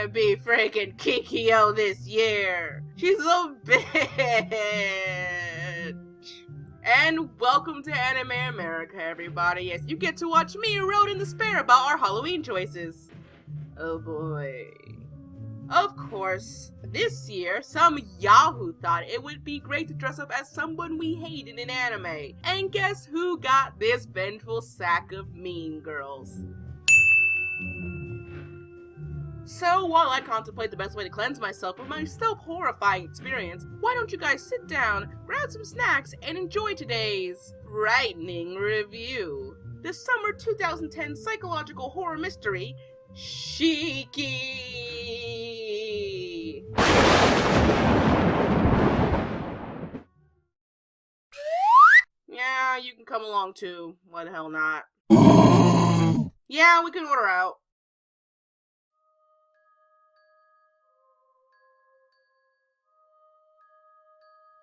gonna be freaking Kikyo this year. She's a bitch. And welcome to Anime America, everybody, as you get to watch me erode in despair about our Halloween choices. Oh boy. Of course, this year, some yahoo thought it would be great to dress up as someone we hated in anime. And guess who got this vengeful sack of mean girls? So while I contemplate the best way to cleanse myself of my self-horrifying experience, why don't you guys sit down, grab some snacks, and enjoy today's frightening review. The summer 2010 psychological horror mystery, Shiki! Yeah, you can come along too. Why the hell not? Yeah, we can order out.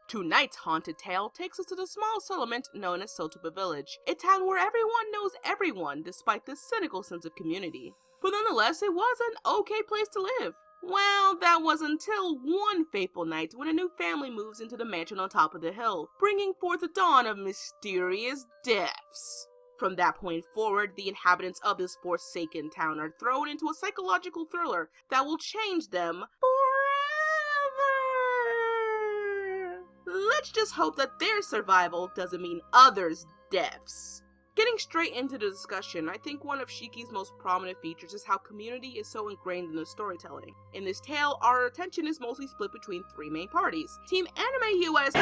Tonight's haunted tale takes us to the small settlement known as Sotoba Village, a town where everyone knows everyone despite this cynical sense of community. But nonetheless, it was an okay place to live. Well, that was until one fateful night when a new family moves into the mansion on top of the hill, bringing forth the dawn of mysterious deaths. From that point forward, the inhabitants of this forsaken town are thrown into a psychological thriller that will change them forever. Let's just hope that their survival doesn't mean others' deaths. Getting straight into the discussion, I think one of Shiki's most prominent features is how community is so ingrained in the storytelling. In this tale, our attention is mostly split between three main parties. Team Anime USA!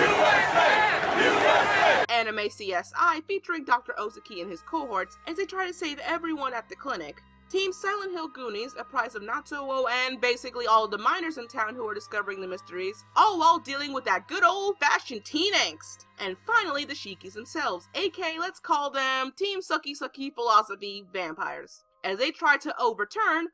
Anime CSI, featuring Dr. Ozaki and his cohorts as they try to save everyone at the clinic. Team Silent Hill Goonies, apprised of Natsuo and basically all of the minors in town who are discovering the mysteries, all while dealing with that good old-fashioned teen angst. And finally, the Shikis themselves, aka let's call them Team Sucky Philosophy Vampires, as they try to overturn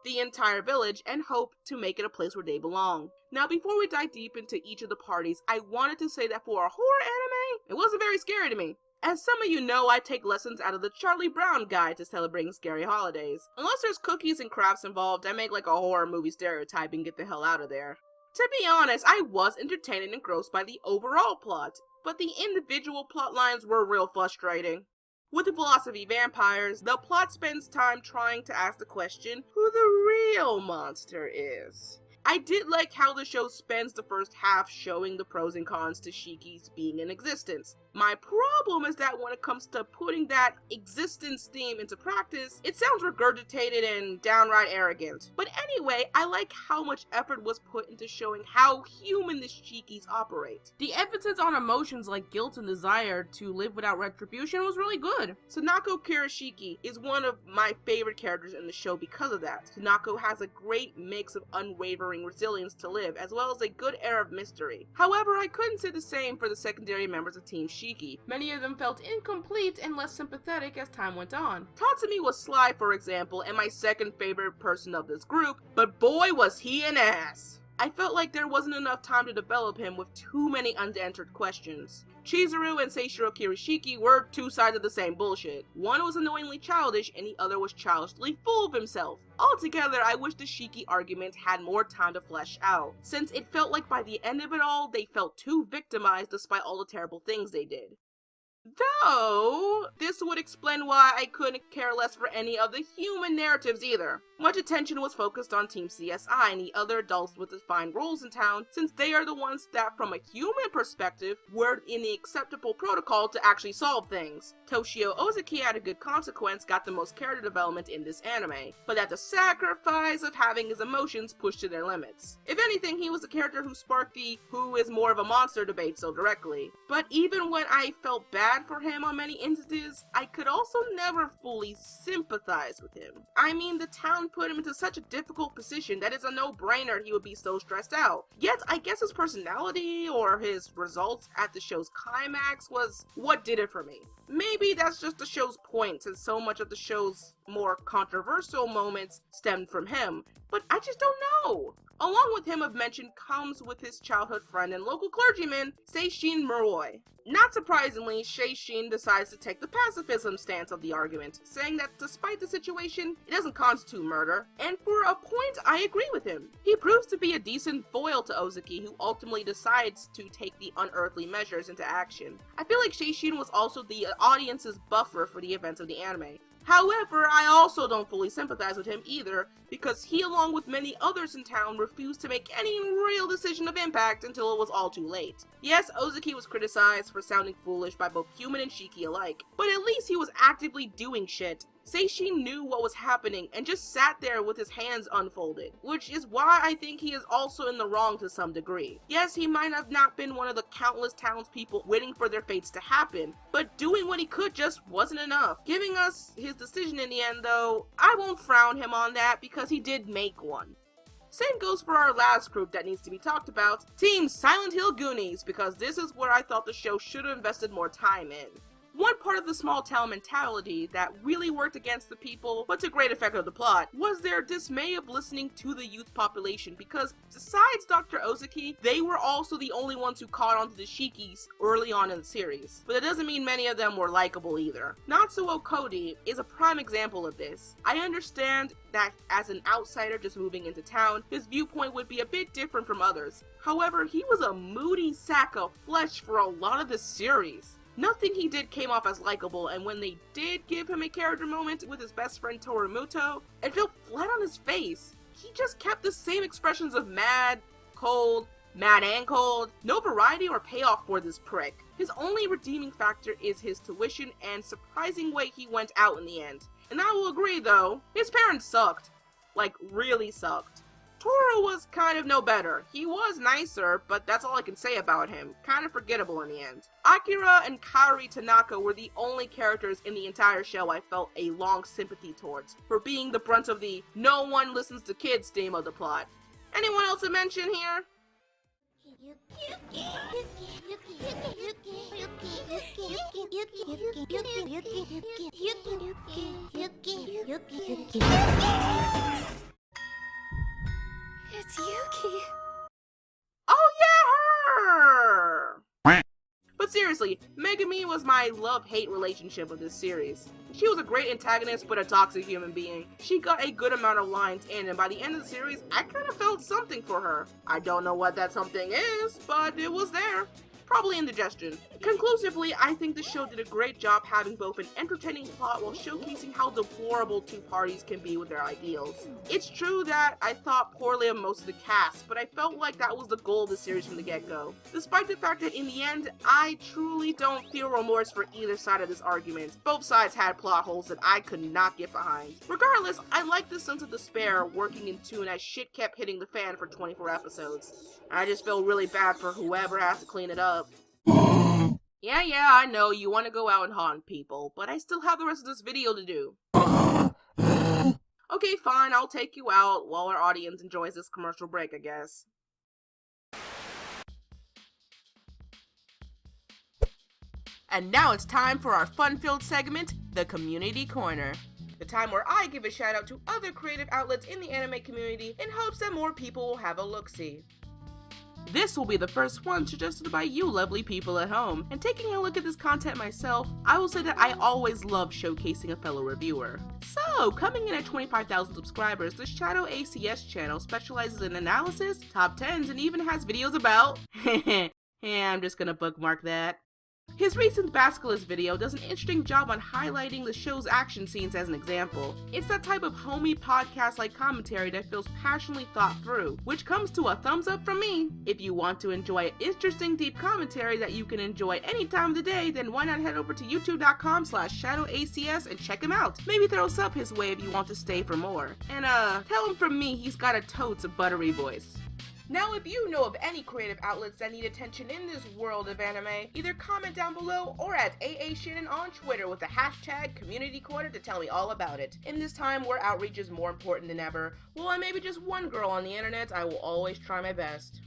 the entire village and hope to make it a place where they belong. Now, before we dive deep into each of the parties, I wanted to say that for a horror anime, it wasn't very scary to me. As some of you know, I take lessons out of the Charlie Brown Guide to Celebrating Scary Holidays. Unless there's cookies and crafts involved, I make like a horror movie stereotype and get the hell out of there. To be honest, I was entertained and engrossed by the overall plot, but the individual plot lines were real frustrating. With the Philosophy Vampires, the plot spends time trying to ask the question, who the real monster is. I did like how the show spends the first half showing the pros and cons to Shiki's being in existence. My problem is that when it comes to putting that existence theme into practice, it sounds regurgitated and downright arrogant. But anyway, I like how much effort was put into showing how human the Shikis operate. The emphasis on emotions like guilt and desire to live without retribution was really good. Tanako Kirishiki is one of my favorite characters in the show because of that. Tanako has a great mix of unwavering resilience to live, as well as a good air of mystery. However, I couldn't say the same for the secondary members of Team Shiki. Many of them felt incomplete and less sympathetic as time went on. Tatsumi was sly, for example, and my second favorite person of this group, but boy was he an ass. I felt like there wasn't enough time to develop him with too many unanswered questions. Chizuru and Seishiro Kirishiki were two sides of the same bullshit. One was annoyingly childish and the other was childishly full of himself. Altogether, I wish the Shiki argument had more time to flesh out, since it felt like by the end of it all, they felt too victimized despite all the terrible things they did. Though, this would explain why I couldn't care less for any of the human narratives either. Much attention was focused on Team CSI and the other adults with defined roles in town, since they are the ones that, from a human perspective, were in the acceptable protocol to actually solve things. Toshio Ozaki, at a good consequence, got the most character development in this anime, but at the sacrifice of having his emotions pushed to their limits. If anything, he was the character who sparked the who is more of a monster debate so directly. But even when I felt bad for him on many instances, I could also never fully sympathize with him. I mean, the town put him into such a difficult position that it's a no-brainer he would be so stressed out. Yet, I guess his personality or his results at the show's climax was what did it for me. Maybe that's just the show's point, since so much of the show's more controversial moments stemmed from him, but I just don't know. Along with him of mention comes with his childhood friend and local clergyman, Seishin Muroi. Not surprisingly, Seishin decides to take the pacifism stance of the argument, saying that despite the situation, it doesn't constitute murder, and for a point, I agree with him. He proves to be a decent foil to Ozaki, who ultimately decides to take the unearthly measures into action. I feel like Seishin was also the audience's buffer for the events of the anime. However, I also don't fully sympathize with him either, because he, along with many others in town, refused to make any real decision of impact until it was all too late. Yes, Ozaki was criticized for sounding foolish by both human and Shiki alike, but at least he was actively doing shit. Seishin knew what was happening and just sat there with his hands unfolded, which is why I think he is also in the wrong to some degree. Yes, he might have not been one of the countless townspeople waiting for their fates to happen, but doing what he could just wasn't enough. Giving us his decision in the end, though, I won't frown him on that because he did make one. Same goes for our last group that needs to be talked about, Team Silent Hill Goonies, because this is where I thought the show should have invested more time in. One part of the small town mentality that really worked against the people, but to great effect of the plot, was their dismay of listening to the youth population, because besides Dr. Ozaki, they were also the only ones who caught on to the Shikis early on in the series. But it doesn't mean many of them were likable either. Natsuo Cody is a prime example of this. I understand that as an outsider just moving into town, his viewpoint would be a bit different from others. However, he was a moody sack of flesh for a lot of the series. Nothing he did came off as likable, and when they did give him a character moment with his best friend Torimuto, it fell flat on his face. He just kept the same expressions of mad and cold, no variety or payoff for this prick. His only redeeming factor is his tuition and surprising way he went out in the end. And I will agree though, his parents sucked. Like, really sucked. Toru was kind of no better. He was nicer, but that's all I can say about him. Kind of forgettable in the end. Akira and Kaori Tanaka were the only characters in the entire show I felt a long sympathy towards, for being the brunt of the no one listens to kids theme of the plot. Anyone else to mention here? It's Yuki. Oh yeah, her! But seriously, Megumi was my love-hate relationship with this series. She was a great antagonist, but a toxic human being. She got a good amount of lines in, and by the end of the series, I kind of felt something for her. I don't know what that something is, but it was there. Probably indigestion. Conclusively, I think the show did a great job having both an entertaining plot while showcasing how deplorable two parties can be with their ideals. It's true that I thought poorly of most of the cast, but I felt like that was the goal of the series from the get-go. Despite the fact that in the end, I truly don't feel remorse for either side of this argument. Both sides had plot holes that I could not get behind. Regardless, I like the sense of despair working in tune as shit kept hitting the fan for 24 episodes. I just feel really bad for whoever has to clean it up. Yeah, I know you want to go out and haunt people, but I still have the rest of this video to do. Okay, fine, I'll take you out while our audience enjoys this commercial break, I guess. And now it's time for our fun-filled segment, the Community Corner. The time where I give a shout out to other creative outlets in the anime community in hopes that more people will have a look-see. This will be the first one suggested by you lovely people at home, and taking a look at this content myself, I will say that I always love showcasing a fellow reviewer. So, coming in at 25,000 subscribers, the Shadow ACS channel specializes in analysis, top 10s, and even has videos about... Yeah, I'm just gonna bookmark that. His recent Basculus video does an interesting job on highlighting the show's action scenes as an example. It's that type of homey podcast-like commentary that feels passionately thought through, which comes to a thumbs up from me. If you want to enjoy interesting deep commentary that you can enjoy any time of the day, then why not head over to youtube.com/shadowacs and check him out. Maybe throw a sub his way if you want to stay for more. And tell him from me he's got a totes of buttery voice. Now, if you know of any creative outlets that need attention in this world of anime, either comment down below or at Shannen on Twitter with the hashtag #CommunityCorner to tell me all about it. In this time where outreach is more important than ever, well, I may be just one girl on the internet, I will always try my best.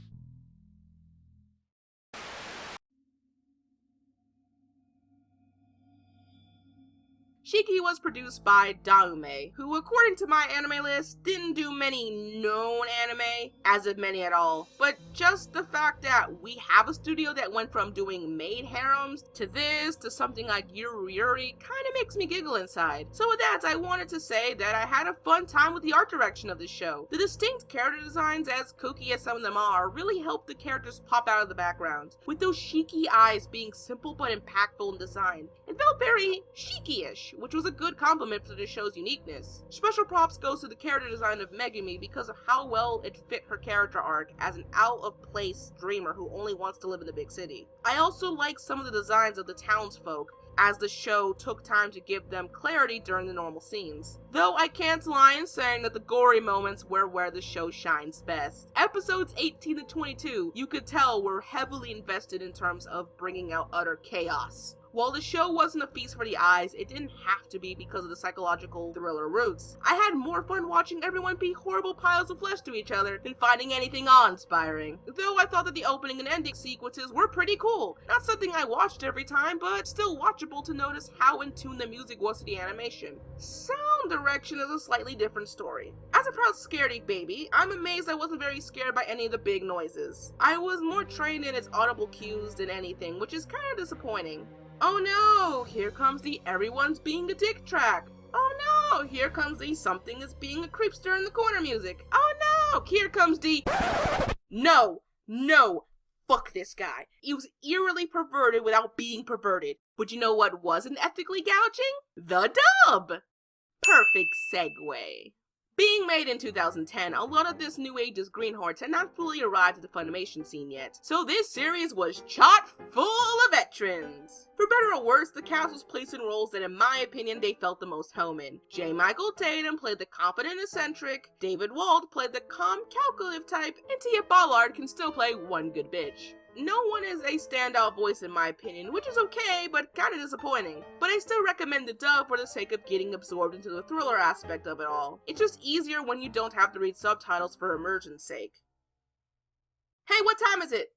Shiki was produced by Daume, who according to my anime list, didn't do many known anime, as if many at all. But just the fact that we have a studio that went from doing maid harems to this, to something like Yuri kinda makes me giggle inside. So with that, I wanted to say that I had a fun time with the art direction of this show. The distinct character designs, as kooky as some of them are, really help the characters pop out of the background, with those Shiki eyes being simple but impactful in design. It felt very Shiki-ish, which was a good compliment for the show's uniqueness. Special props goes to the character design of Megumi because of how well it fit her character arc as an out-of-place dreamer who only wants to live in the big city. I also like some of the designs of the townsfolk, as the show took time to give them clarity during the normal scenes. Though I can't lie in saying that the gory moments were where the show shines best. Episodes 18 to 22, you could tell were heavily invested in terms of bringing out utter chaos. While the show wasn't a feast for the eyes, it didn't have to be because of the psychological thriller roots. I had more fun watching everyone be horrible piles of flesh to each other than finding anything awe-inspiring. Though I thought that the opening and ending sequences were pretty cool. Not something I watched every time, but still watchable to notice how in tune the music was to the animation. Sound direction is a slightly different story. As a proud scaredy baby, I'm amazed I wasn't very scared by any of the big noises. I was more trained in its audible cues than anything, which is kind of disappointing. Oh no, here comes the everyone's being a dick track. Oh no, here comes the something is being a creepster in the corner music. Oh no, here comes the No, fuck this guy. He was eerily perverted without being perverted. But you know what wasn't ethically gouging? The dub! Perfect segue. Being made in 2010, a lot of this new age's greenhorns had not fully arrived at the Funimation scene yet, so this series was chock full of veterans. For better or worse, the cast was placed in roles that in my opinion they felt the most home in. J. Michael Tatum played the confident eccentric, David Wald played the calm calculative type, and Tia Ballard can still play one good bitch. No one is a standout voice in my opinion, which is okay, but kinda disappointing. But I still recommend the dub for the sake of getting absorbed into the thriller aspect of it all. It's just easier when you don't have to read subtitles for immersion's sake. Hey, what time is it?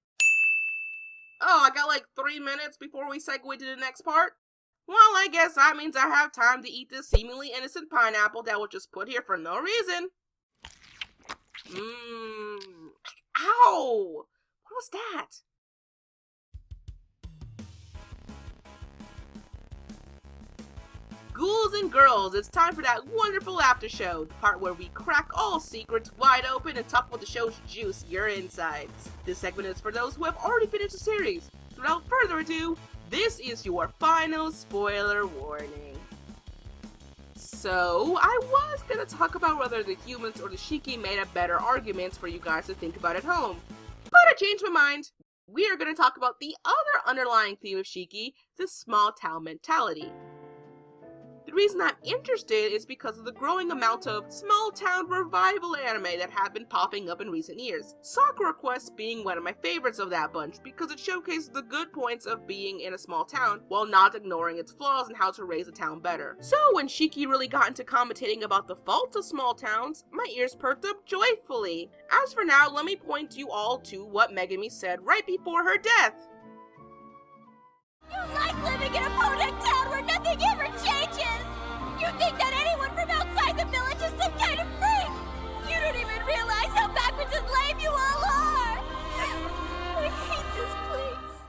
Oh, I got like 3 minutes before we segue to the next part? Well, I guess that means I have time to eat this seemingly innocent pineapple that was just put here for no reason. Ow! What was that? Ghouls and girls, it's time for that wonderful after show, the part where we crack all secrets wide open and talk about the show's juice, your insides. This segment is for those who have already finished the series. Without further ado, this is your final spoiler warning. So, I was gonna talk about whether the humans or the Shiki made up better arguments for you guys to think about at home, but I changed my mind. We are gonna talk about the other underlying theme of Shiki, the small town mentality. The reason I'm interested is because of the growing amount of small-town revival anime that have been popping up in recent years. Sakura Quest being one of my favorites of that bunch because it showcases the good points of being in a small town while not ignoring its flaws and how to raise a town better. So when Shiki really got into commentating about the faults of small towns, my ears perked up joyfully. As for now, let me point you all to what Megumi said right before her death. You like living in a podunk town where nothing ever changes! You think that anyone from outside the village is some kind of freak! You don't even realize how backwards and lame you all are! I hate this place.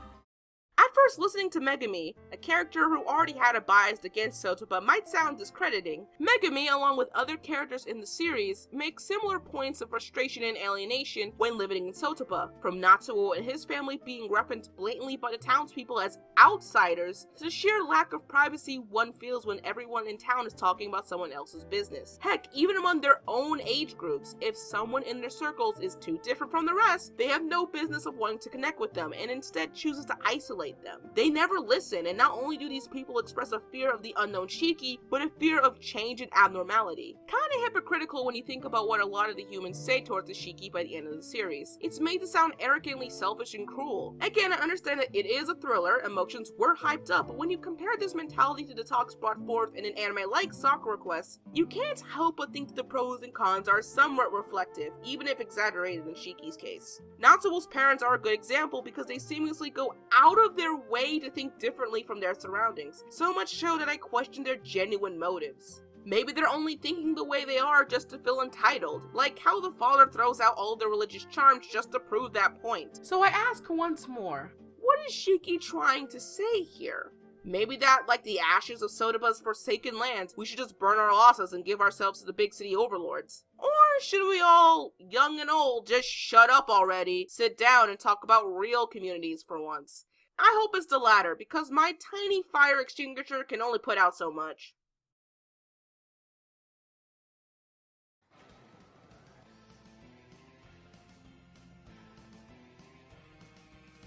At first, listening to Megumi, a character who already had a bias against Sotoba, might sound discrediting. Megumi, along with other characters in the series, make similar points of frustration and alienation when living in Sotoba, from Natsuo and his family being referenced blatantly by the townspeople as outsiders, to the sheer lack of privacy one feels when everyone in town is talking about someone else's business. Heck, even among their own age groups, if someone in their circles is too different from the rest, they have no business of wanting to connect with them and instead chooses to isolate them. They never listen, and not only do these people express a fear of the unknown Shiki, but a fear of change and abnormality. Kinda hypocritical when you think about what a lot of the humans say towards the Shiki by the end of the series. It's made to sound arrogantly selfish and cruel. Again, I understand that it is a thriller, emotions were hyped up, but when you compare this mentality to the talks brought forth in an anime like Sakura Quest, you can't help but think that the pros and cons are somewhat reflective, even if exaggerated in Shiki's case. Natsuo's parents are a good example because they seamlessly go out of their way to think differently from their surroundings, so much so that I question their genuine motives. Maybe they're only thinking the way they are just to feel entitled, like how the father throws out all of their religious charms just to prove that point. So I ask once more, what is Shiki trying to say here? Maybe that, like the ashes of Sotoba's forsaken lands, we should just burn our losses and give ourselves to the big city overlords? Or should we all, young and old, just shut up already, sit down and talk about real communities for once? I hope it's the latter, because my tiny fire extinguisher can only put out so much.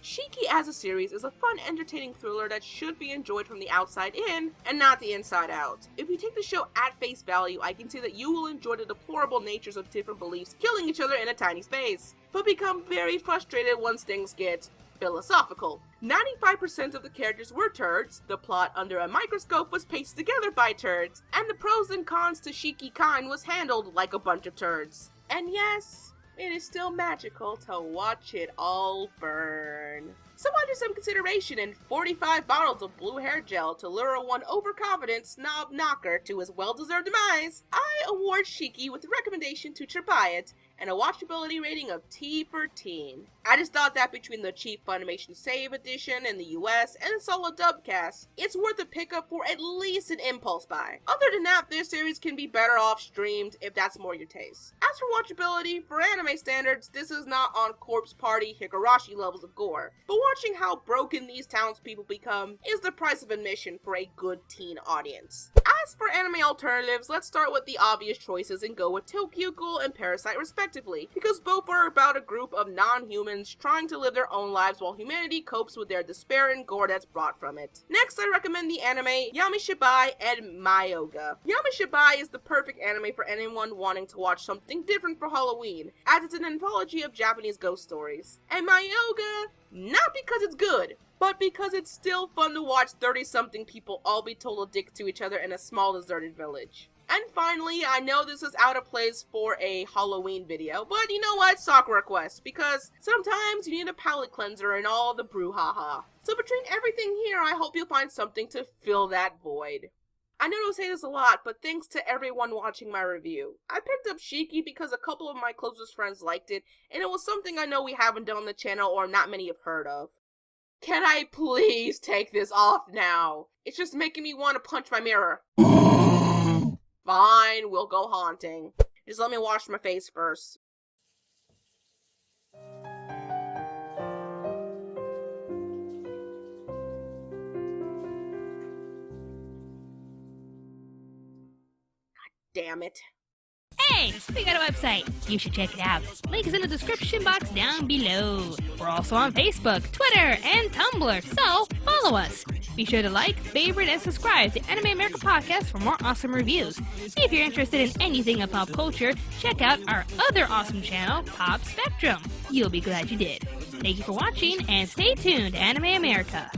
Shiki as a series is a fun, entertaining thriller that should be enjoyed from the outside in, and not the inside out. If you take the show at face value, I can say that you will enjoy the deplorable natures of different beliefs killing each other in a tiny space, but become very frustrated once things get philosophical. 95% of the characters were turds, the plot under a microscope was pasted together by turds, and the pros and cons to Shiki kind was handled like a bunch of turds. And yes, it is still magical to watch it all burn. So under some consideration and 45 bottles of blue hair gel to lure one overconfident snob knocker to his well-deserved demise, I award Shiki with a recommendation to try it and a watchability rating of T for teen. I just thought that between the cheap Funimation Save edition in the US and the solo dubcast, it's worth a pickup for at least an impulse buy. Other than that, this series can be better off streamed if that's more your taste. As for watchability, for anime standards, this is not on Corpse Party Higurashi levels of gore, but watching how broken these townspeople become is the price of admission for a good teen audience. As for anime alternatives, let's start with the obvious choices and go with Tokyo Ghoul and Parasite respectively, because both are about a group of non-humans trying to live their own lives while humanity copes with their despair and gore that's brought from it. Next, I recommend the anime Yamishibai and Myoga. Yamishibai is the perfect anime for anyone wanting to watch something different for Halloween, as it's an anthology of Japanese ghost stories. And Myoga, not because it's good, but because it's still fun to watch 30-something people all be total dicks to each other in a small deserted village. And finally, I know this is out of place for a Halloween video, but you know what? Sock request, because sometimes you need a palate cleanser and all the brouhaha. So between everything here, I hope you'll find something to fill that void. I know I say this a lot, but thanks to everyone watching my review. I picked up Shiki because a couple of my closest friends liked it, and it was something I know we haven't done on the channel or not many have heard of. Can I please take this off now? It's just making me want to punch my mirror. Fine, we'll go haunting. Just let me wash my face first. Damn it. Hey, we got a website. You should check it out. Link is in the description box down below. We're also on Facebook, Twitter, and Tumblr, so follow us. Be sure to like, favorite, and subscribe to Anime America Podcast for more awesome reviews. If you're interested in anything of pop culture, check out our other awesome channel, Pop Spectrum. You'll be glad you did. Thank you for watching, and stay tuned to Anime America.